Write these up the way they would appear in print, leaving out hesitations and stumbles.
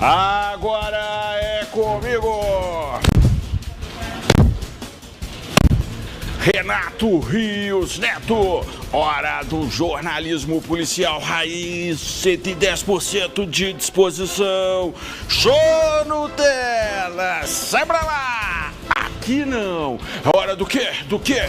Agora é comigo, Renato Rios Neto. Hora do jornalismo policial raiz, 110% de disposição. Show Nutella, sai pra lá. Aqui não. Hora do quê? Do quê?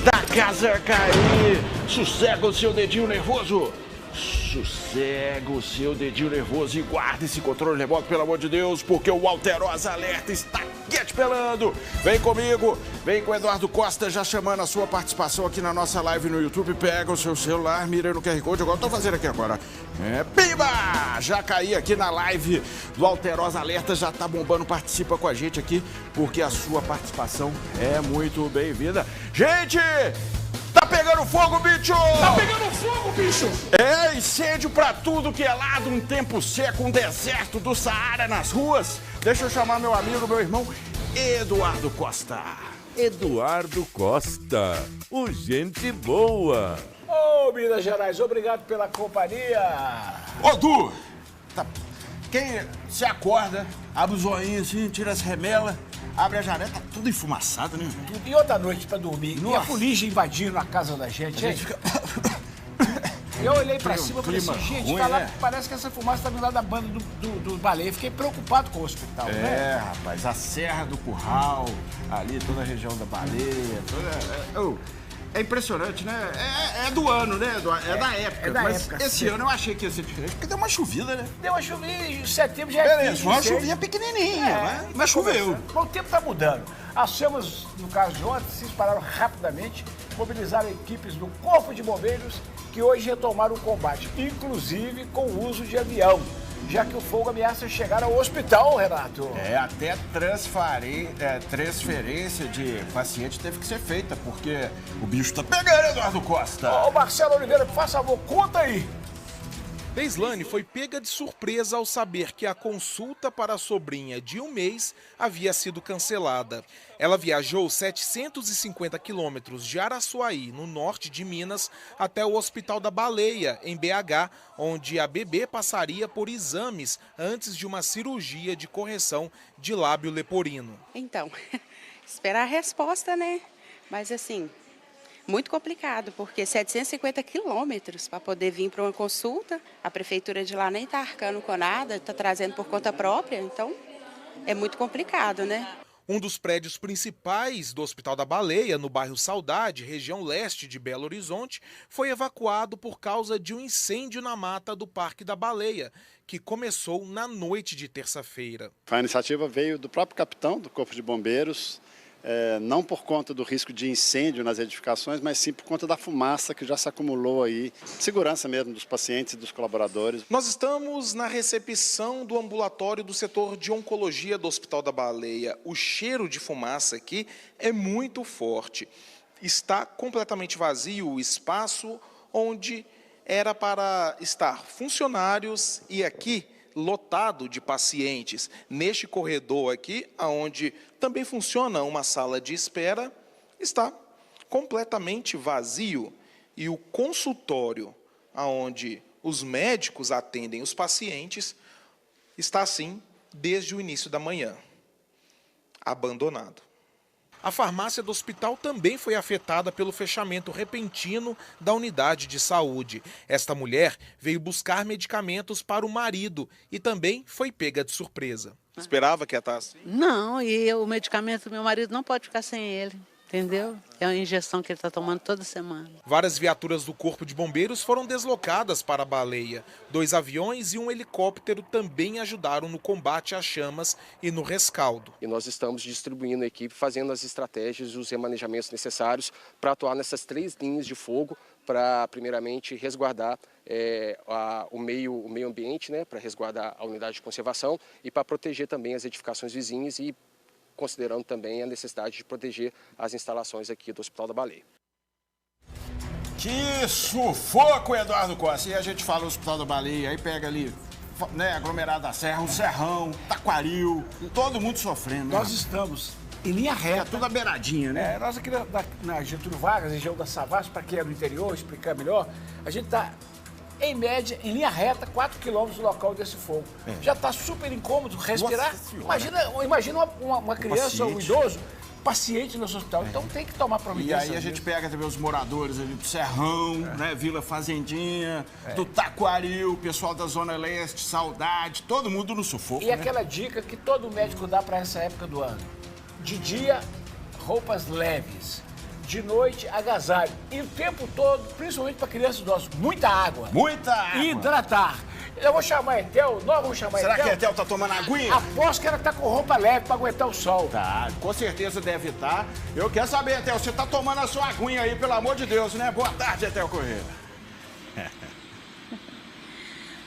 Da casa cair. Sossega o seu dedinho nervoso. Sossega o seu dedinho nervoso e guarde esse controle remoto, pelo amor de Deus, porque o Alterosa Alerta está aqui te pelando. Vem comigo, vem com o Eduardo Costa, já chamando a sua participação aqui na nossa live no YouTube. Pega o seu celular, mira no QR Code, igual eu tô fazendo aqui agora. Pimba! Já caí aqui na live do Alterosa Alerta, já tá bombando, participa com a gente aqui, porque a sua participação é muito bem-vinda. Gente! Tá pegando fogo, bicho! Tá pegando fogo, bicho! É incêndio pra tudo que é lado, um tempo seco, um deserto do Saara nas ruas. Deixa eu chamar meu amigo, meu irmão, Eduardo Costa. Eduardo Costa, o gente boa. Ô, Minas Gerais, obrigado pela companhia. Ô, Du, quem se acorda, abre os olhinhos assim, tira as remelas, abre a janela, tá tudo enfumaçado, né? E outra noite pra dormir. Nossa. E a polícia invadindo a casa da gente, hein? Eu olhei pra cima e falei assim, gente, ruim, tá lá, né? parece que essa fumaça tá vindo lá da banda do baleia. Fiquei preocupado com o hospital, né? Rapaz, a Serra do Curral, ali toda a região da Baleia, é impressionante, né? É do ano, né, Eduardo? É da época. é da mas época, esse sim. ano eu achei que ia ser diferente, porque deu uma chovida, né? Deu uma chuvinha em setembro, já é Beleza, 15, uma 16. chuvinha pequenininha, mas choveu. Bom, o tempo está mudando. As chamas, no caso de ontem, se dispararam rapidamente, mobilizaram equipes do Corpo de Bombeiros que hoje retomaram o combate, inclusive com o uso de avião, já que o fogo ameaça chegar ao hospital, Renato. Até transferência de paciente teve que ser feita, porque o bicho tá pegando, Eduardo Costa. Ô, Marcelo Oliveira, por favor, conta aí. Beislane foi pega de surpresa ao saber que a consulta para a sobrinha de 1 mês havia sido cancelada. Ela viajou 750 quilômetros de Araçuaí, no norte de Minas, até o Hospital da Baleia, em BH, onde a bebê passaria por exames antes de uma cirurgia de correção de lábio leporino. Então, esperar a resposta, né? Mas assim, muito complicado, porque 750 quilômetros para poder vir para uma consulta, a prefeitura de lá nem está arcando com nada, está trazendo por conta própria, então é muito complicado, né? Um dos prédios principais do Hospital da Baleia, no bairro Saudade, região leste de Belo Horizonte, foi evacuado por causa de um incêndio na mata do Parque da Baleia, que começou na noite de terça-feira. A iniciativa veio do próprio capitão do Corpo de Bombeiros, não por conta do risco de incêndio nas edificações, mas sim por conta da fumaça que já se acumulou aí, segurança mesmo dos pacientes e dos colaboradores. Nós estamos na recepção do ambulatório do setor de oncologia do Hospital da Baleia. O cheiro de fumaça aqui é muito forte. Está completamente vazio o espaço onde era para estar funcionários e aqui lotado de pacientes. Neste corredor aqui, onde também funciona uma sala de espera, está completamente vazio. E o consultório, onde os médicos atendem os pacientes, está assim desde o início da manhã, abandonado. A farmácia do hospital também foi afetada pelo fechamento repentino da unidade de saúde. Esta mulher veio buscar medicamentos para o marido e também foi pega de surpresa. Esperava que ia estar assim? Não, e o medicamento do meu marido não pode ficar sem ele, entendeu? É uma injeção que ele está tomando toda semana. Várias viaturas do Corpo de Bombeiros foram deslocadas para a Baleia. 2 aviões e um helicóptero também ajudaram no combate às chamas e no rescaldo. E nós estamos distribuindo a equipe, fazendo as estratégias e os remanejamentos necessários para atuar nessas 3 linhas de fogo, para primeiramente resguardar o meio ambiente, né, para resguardar a unidade de conservação e para proteger também as edificações vizinhas e considerando também a necessidade de proteger as instalações aqui do Hospital da Baleia. Que sufoco, Eduardo Costa. E a gente fala Hospital da Baleia, aí pega ali, né, aglomerado da Serra, o Serrão, Taquaril, todo mundo sofrendo. Nós estamos em linha reta. Toda beiradinha, né? Nós aqui na Getúlio Vargas, região da Savassi, para quem é do interior, explicar melhor, a gente está em média, em linha reta, 4 quilômetros do local desse fogo. Já está super incômodo respirar. Imagina uma criança ou um idoso paciente no hospital. Então tem que tomar providência. E aí a gente pega também os moradores ali do Serrão, né? Vila Fazendinha, do Taquari, o pessoal da Zona Leste, Saudade, todo mundo no sufoco. E aquela dica que todo médico dá para essa época do ano. De dia, roupas leves. De noite, agasalho. E o tempo todo, principalmente para crianças e idosos, muita água. Muita água. E hidratar. Eu vou chamar a Etel, nós vamos chamar a Etel. Será que a Etel tá tomando aguinha? Aposto que ela tá com roupa leve para aguentar o sol. Tá, com certeza deve estar. Eu quero saber, Etel, você tá tomando a sua aguinha aí, pelo amor de Deus, né? Boa tarde, Etel Correia.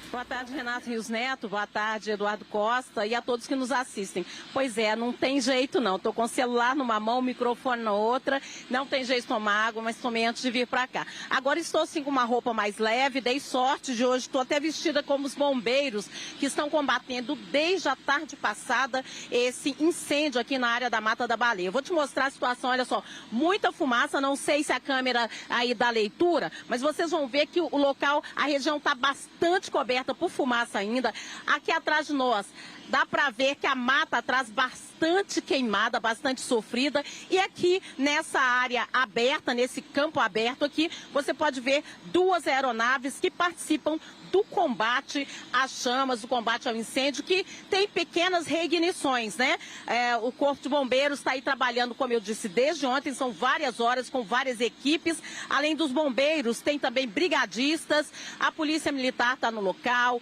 Boa tarde, Renato Rios Neto. Boa tarde, Eduardo Costa e a todos que nos assistem. Pois é, não tem jeito não. Estou com o celular numa mão, o microfone na outra. Não tem jeito de tomar água, mas tomei antes de vir para cá. Agora estou assim com uma roupa mais leve, dei sorte de hoje. Estou até vestida como os bombeiros que estão combatendo desde a tarde passada esse incêndio aqui na área da Mata da Baleia. Eu vou te mostrar a situação, olha só. Muita fumaça, não sei se a câmera aí dá leitura, mas vocês vão ver que o local, a região está bastante coberta por fumaça ainda. Aqui atrás de nós dá para ver que a mata atrás bastante queimada, bastante sofrida. E aqui nessa área aberta, nesse campo aberto aqui, você pode ver 2 aeronaves que participam do combate às chamas, do combate ao incêndio, que tem pequenas reignições, né? O Corpo de Bombeiros está aí trabalhando, como eu disse, desde ontem, são várias horas com várias equipes. Além dos bombeiros, tem também brigadistas, a Polícia Militar está no local,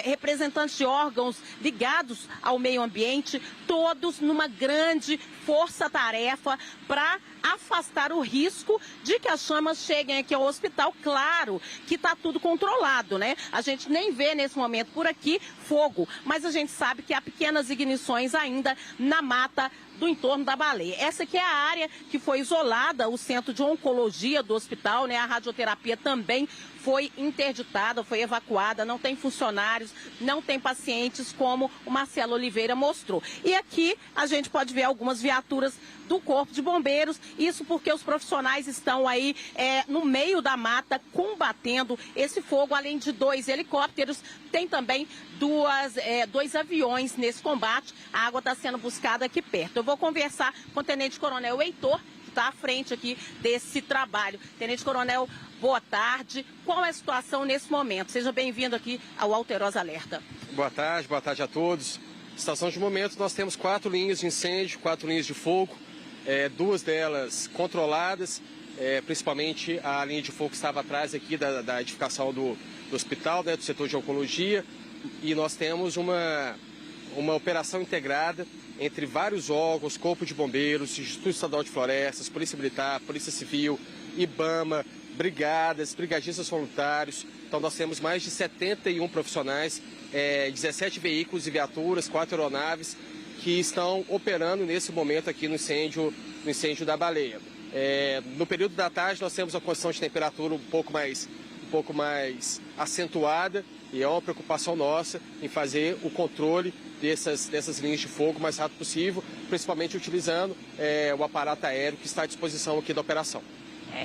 representantes de órgãos ligados ao meio ambiente, todos numa grande força-tarefa para afastar o risco de que as chamas cheguem aqui ao hospital. Claro que está tudo controlado, né? A gente nem vê nesse momento por aqui fogo, mas a gente sabe que há pequenas ignições ainda na mata do entorno da Baleia. Essa aqui é a área que foi isolada, o centro de oncologia do hospital, né? A radioterapia também foi interditada, foi evacuada, não tem funcionários, não tem pacientes, como o Marcelo Oliveira mostrou. E aqui a gente pode ver algumas viaturas do Corpo de Bombeiros, isso porque os profissionais estão aí no meio da mata combatendo esse fogo, além de 2 helicópteros, tem também 2 aviões nesse combate. A água está sendo buscada aqui perto. Eu vou conversar com o Tenente Coronel Heitor, que está à frente aqui desse trabalho. Tenente Coronel, boa tarde. Qual é a situação nesse momento? Seja bem-vindo aqui ao Alterosa Alerta. Boa tarde a todos. Situação de momento, nós temos 4 linhas de incêndio, 4 linhas de fogo, 2 delas controladas, principalmente a linha de fogo que estava atrás aqui da edificação do hospital, né, do setor de oncologia, e nós temos uma operação integrada entre vários órgãos, Corpo de Bombeiros, Instituto Estadual de Florestas, Polícia Militar, Polícia Civil, IBAMA, brigadas, brigadistas voluntários. Então nós temos mais de 71 profissionais, 17 veículos e viaturas, 4 aeronaves que estão operando nesse momento aqui no incêndio da Baleia. No período da tarde nós temos uma condição de temperatura um pouco mais acentuada, e é uma preocupação nossa em fazer o controle dessas linhas de fogo o mais rápido possível, principalmente utilizando o aparato aéreo que está à disposição aqui da operação.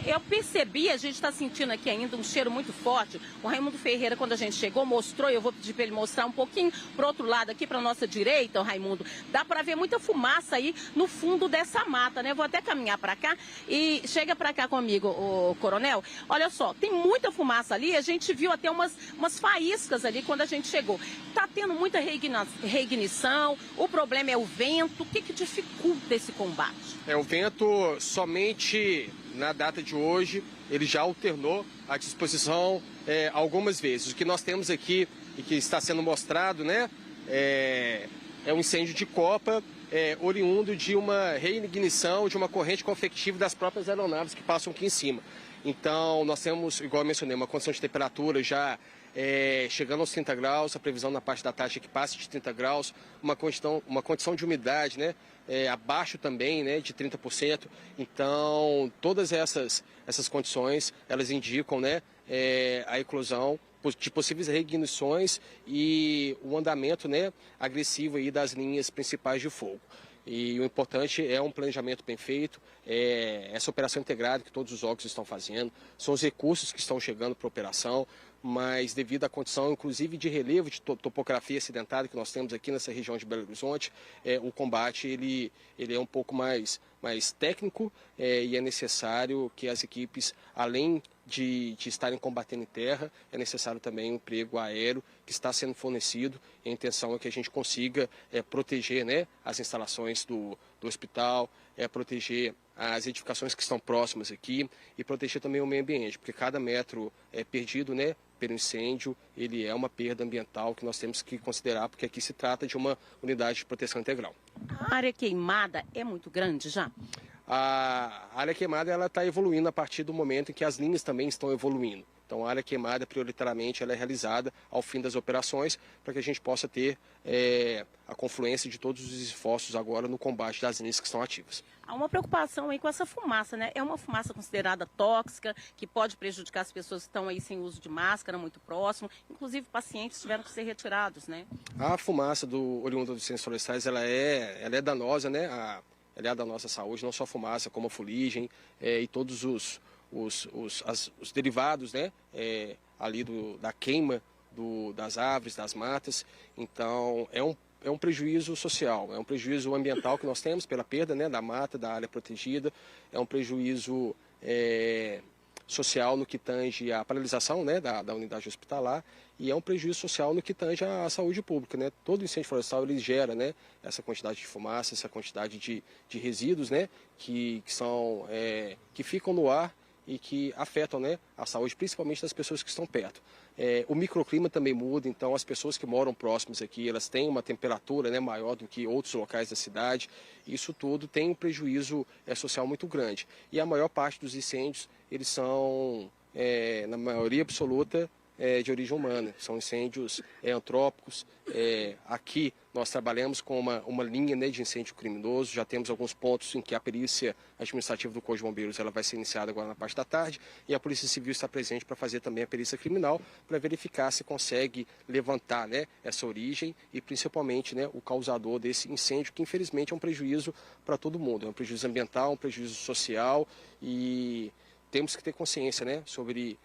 Eu percebi, a gente está sentindo aqui ainda um cheiro muito forte. O Raimundo Ferreira, quando a gente chegou, mostrou, e eu vou pedir para ele mostrar um pouquinho para o outro lado, aqui para a nossa direita, o Raimundo. Dá para ver muita fumaça aí no fundo dessa mata, né? Eu vou até caminhar para cá e chega para cá comigo, o Coronel. Olha só, tem muita fumaça ali, a gente viu até umas faíscas ali quando a gente chegou. Está tendo muita reignição, o problema é o vento. O que dificulta esse combate? O vento somente... Na data de hoje, ele já alternou a disposição algumas vezes. O que nós temos aqui e que está sendo mostrado, né, é um incêndio de copa oriundo de uma reignição de uma corrente convectiva das próprias aeronaves que passam aqui em cima. Então, nós temos, igual eu mencionei, uma condição de temperatura já chegando aos 30 graus, a previsão na parte da tarde é que passe de 30 graus, uma condição de umidade, né, abaixo também, né, de 30%. Então, todas essas condições, elas indicam, né, a eclosão de possíveis reignições e o andamento, né, agressivo aí das linhas principais de fogo. E o importante é um planejamento bem feito, essa operação integrada que todos os órgãos estão fazendo, são os recursos que estão chegando para a operação, mas devido à condição, inclusive, de relevo, de topografia acidentada que nós temos aqui nessa região de Belo Horizonte, o combate ele é um pouco mais técnico e é necessário que as equipes, além de estarem combatendo em terra, é necessário também um emprego aéreo que está sendo fornecido. A intenção é que a gente consiga proteger, né, as instalações do hospital, proteger as edificações que estão próximas aqui e proteger também o meio ambiente, porque cada metro perdido, né, pelo incêndio, ele é uma perda ambiental que nós temos que considerar, porque aqui se trata de uma unidade de proteção integral. A área queimada é muito grande já? A área queimada ela está evoluindo a partir do momento em que as linhas também estão evoluindo. Então a área queimada, prioritariamente, ela é realizada ao fim das operações para que a gente possa ter a confluência de todos os esforços agora no combate das linhas que estão ativas. Há uma preocupação aí com essa fumaça, né? É uma fumaça considerada tóxica, que pode prejudicar as pessoas que estão aí sem uso de máscara, muito próximo. Inclusive, pacientes tiveram que ser retirados, né? A fumaça oriunda dos incêndios florestais, ela é danosa, né? Ela é da nossa saúde, não só a fumaça, como a fuligem e todos os derivados, né? Ali da queima das árvores, das matas. Então, é um prejuízo social, é um prejuízo ambiental que nós temos pela perda, né, da mata, da área protegida, é um prejuízo social no que tange a paralisação, né, da unidade hospitalar, e é um prejuízo social no que tange a saúde pública, né? Todo incêndio florestal ele gera, né, essa quantidade de fumaça, essa quantidade de resíduos, né, que ficam no ar e que afetam, né, a saúde, principalmente das pessoas que estão perto. O microclima também muda, então as pessoas que moram próximas aqui, elas têm uma temperatura, né, maior do que outros locais da cidade. Isso tudo tem um prejuízo social muito grande. E a maior parte dos incêndios, eles são, na maioria absoluta, de origem humana. São incêndios antrópicos. Aqui nós trabalhamos com uma linha, né, de incêndio criminoso. Já temos alguns pontos em que a perícia administrativa do Corpo de Bombeiros ela vai ser iniciada agora na parte da tarde, e a Polícia Civil está presente para fazer também a perícia criminal, para verificar se consegue levantar, né, essa origem e principalmente, né, o causador desse incêndio, que infelizmente é um prejuízo para todo mundo. É um prejuízo ambiental, um prejuízo social, e temos que ter consciência, né, sobre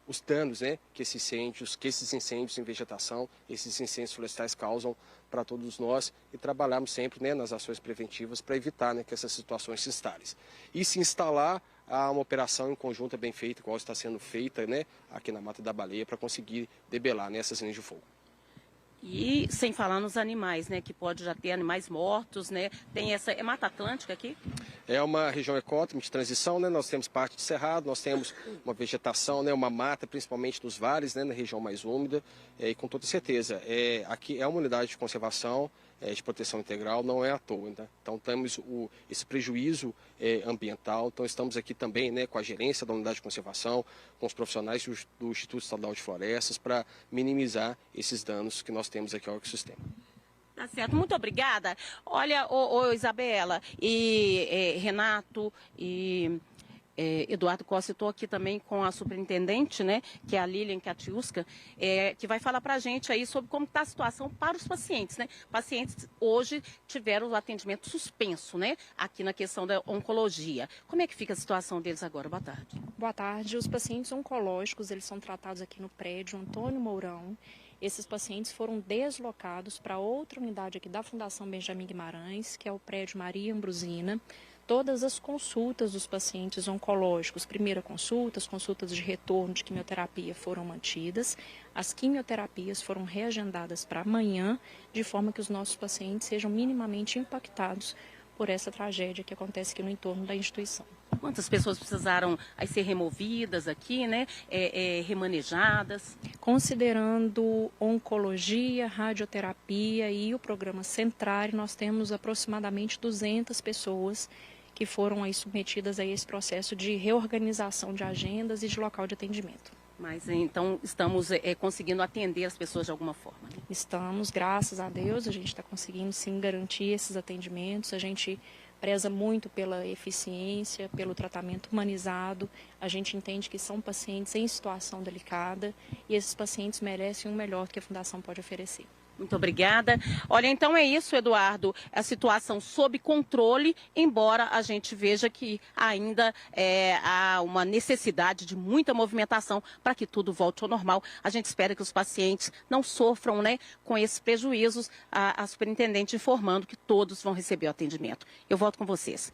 os danos, né, que esses incêndios em vegetação, esses incêndios florestais causam para todos nós, e trabalharmos sempre, né, nas ações preventivas para evitar, né, que essas situações se instalem. E se instalar, há uma operação em conjunto bem feita, igual está sendo feita, né, aqui na Mata da Baleia, para conseguir debelar, né, essas linhas de fogo. E sem falar nos animais, né, que pode já ter animais mortos, né? Tem essa Mata Atlântica aqui? É uma região ecótone de transição, né? Nós temos parte de cerrado, nós temos uma vegetação, né, uma mata, principalmente nos vales, né, na região mais úmida, e com toda certeza, aqui é uma unidade de conservação, de proteção integral, não é à toa, né? Então temos esse prejuízo ambiental, então estamos aqui também, né, com a gerência da unidade de conservação, com os profissionais do Instituto Estadual de Florestas, para minimizar esses danos que nós temos aqui ao ecossistema. Tá certo, muito obrigada. Olha, Isabela e Renato e Eduardo Costa, estou aqui também com a superintendente, né, que é a Lilian Katiuska, que vai falar para a gente aí sobre como está a situação para os pacientes, né? Pacientes hoje tiveram o atendimento suspenso, né, aqui na questão da oncologia. Como é que fica a situação deles agora? Boa tarde. Boa tarde. Os pacientes oncológicos, eles são tratados aqui no prédio Antônio Mourão. Esses pacientes foram deslocados para outra unidade aqui da Fundação Benjamin Guimarães, que é o prédio Maria Ambrosina. Todas as consultas dos pacientes oncológicos, primeira consulta, as consultas de retorno de quimioterapia foram mantidas. As quimioterapias foram reagendadas para amanhã, de forma que os nossos pacientes sejam minimamente impactados por essa tragédia que acontece aqui no entorno da instituição. Quantas pessoas precisaram ser removidas aqui, né? Remanejadas? Considerando oncologia, radioterapia e o programa Centrare, nós temos aproximadamente 200 pessoas que foram aí submetidas a esse processo de reorganização de agendas e de local de atendimento. Mas então estamos conseguindo atender as pessoas de alguma forma? Né? Estamos, graças a Deus, a gente está conseguindo sim garantir esses atendimentos. A gente preza muito pela eficiência, pelo tratamento humanizado. A gente entende que são pacientes em situação delicada e esses pacientes merecem o melhor que a Fundação pode oferecer. Muito obrigada. Olha, então é isso, Eduardo. A situação sob controle, embora a gente veja que ainda há uma necessidade de muita movimentação para que tudo volte ao normal. A gente espera que os pacientes não sofram, né, com esses prejuízos. A superintendente informando que todos vão receber o atendimento. Eu volto com vocês.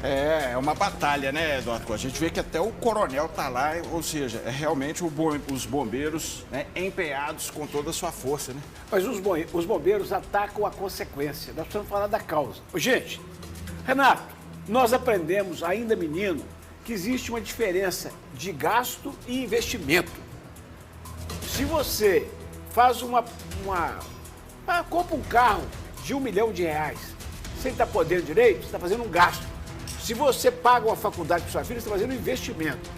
É uma batalha, né, Eduardo? A gente vê que até o coronel tá lá, ou seja, é realmente os bombeiros, né, empenhados com toda a sua força, né? Mas os bombeiros atacam a consequência. Nós precisamos falar da causa. Gente, Renato, nós aprendemos, ainda menino, que existe uma diferença de gasto e investimento. Se você faz compra um carro de R$1 milhão, sem estar podendo direito, você está fazendo um gasto. Se você paga uma faculdade para sua filha, você está fazendo um investimento.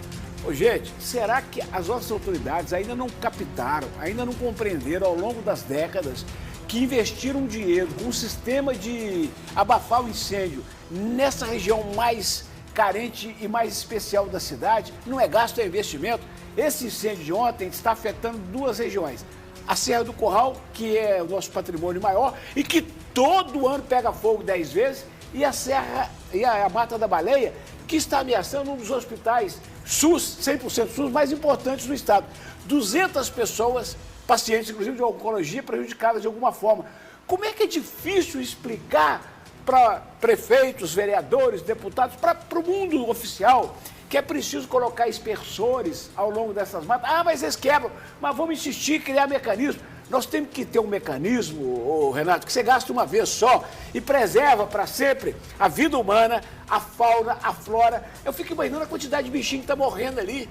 Ô, gente, será que as nossas autoridades ainda não captaram, ainda não compreenderam ao longo das décadas que investiram dinheiro com um sistema de abafar o incêndio nessa região mais carente e mais especial da cidade não é gasto, é investimento? Esse incêndio de ontem está afetando duas regiões. A Serra do Curral, que é o nosso patrimônio maior e que todo ano pega fogo 10 vezes, e a Serra e a Mata da Baleia, que está ameaçando um dos hospitais SUS, 100% SUS, mais importantes do estado. 200 pessoas, pacientes, inclusive de oncologia, prejudicadas de alguma forma. Como é que é difícil explicar para prefeitos, vereadores, deputados, para o mundo oficial, que é preciso colocar aspersores ao longo dessas matas? Ah, mas eles quebram. Mas vamos insistir em criar mecanismo. Nós temos que ter um mecanismo, Renato, que você gasta uma vez só e preserva para sempre a vida humana, a fauna, a flora. Eu fico imaginando a quantidade de bichinho que está morrendo ali.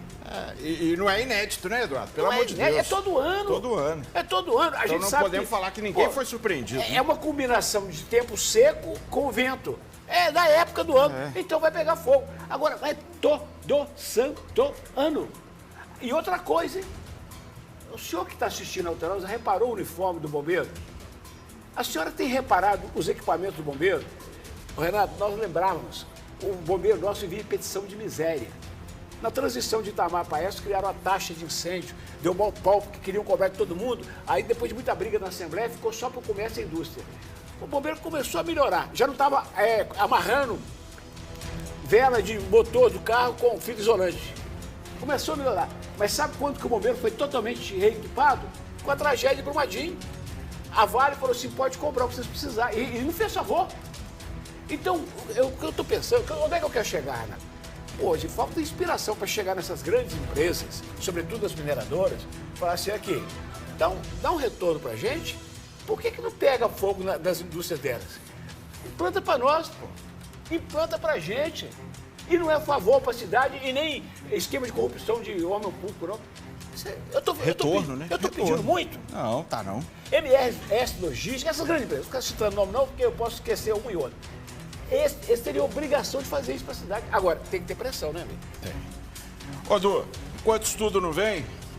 E não é inédito, né, Eduardo? Pelo amor de Deus. É todo ano. Todo ano. É todo ano. Então não podemos falar que ninguém foi surpreendido. É uma combinação de tempo seco com vento. É da época do ano. Então vai pegar fogo. Agora, é todo santo ano. E outra coisa, hein? O senhor que está assistindo ao Alterosa reparou o uniforme do bombeiro? A senhora tem reparado os equipamentos do bombeiro? Renato, nós lembrávamos, o bombeiro nosso vivia petição de miséria. Na transição de Itamar para Oeste, criaram a taxa de incêndio, deu mau pau porque queriam cobrar de todo mundo. Aí, depois de muita briga na Assembleia, ficou só para o comércio e a indústria. O bombeiro começou a melhorar, já não estava amarrando vela de motor do carro com fita isolante. Começou a melhorar. Mas sabe quando que o bombeiro foi totalmente reequipado? Com a tragédia de Brumadinho. A Vale falou assim, pode comprar o que vocês precisarem. E não fez favor. Então, o que eu estou pensando, onde é que eu quero chegar, Renato? Hoje, falta inspiração para chegar nessas grandes empresas, sobretudo as mineradoras, falar assim, aqui, dá um retorno para a gente, por que não pega fogo nas indústrias delas? Implanta para nós, pô. Implanta para a gente. E não é favor para a cidade e nem esquema de corrupção de homem público, não. Retorno, né? Eu estou pedindo muito. Não, tá não. MRS Logística, essas grandes empresas, não ficar citando nome não, porque eu posso esquecer um e outro. Eles teriam obrigação de fazer isso para a cidade. Agora, tem que ter pressão, né, amigo? Tem. Ô, Du, enquanto isso tudo não vem,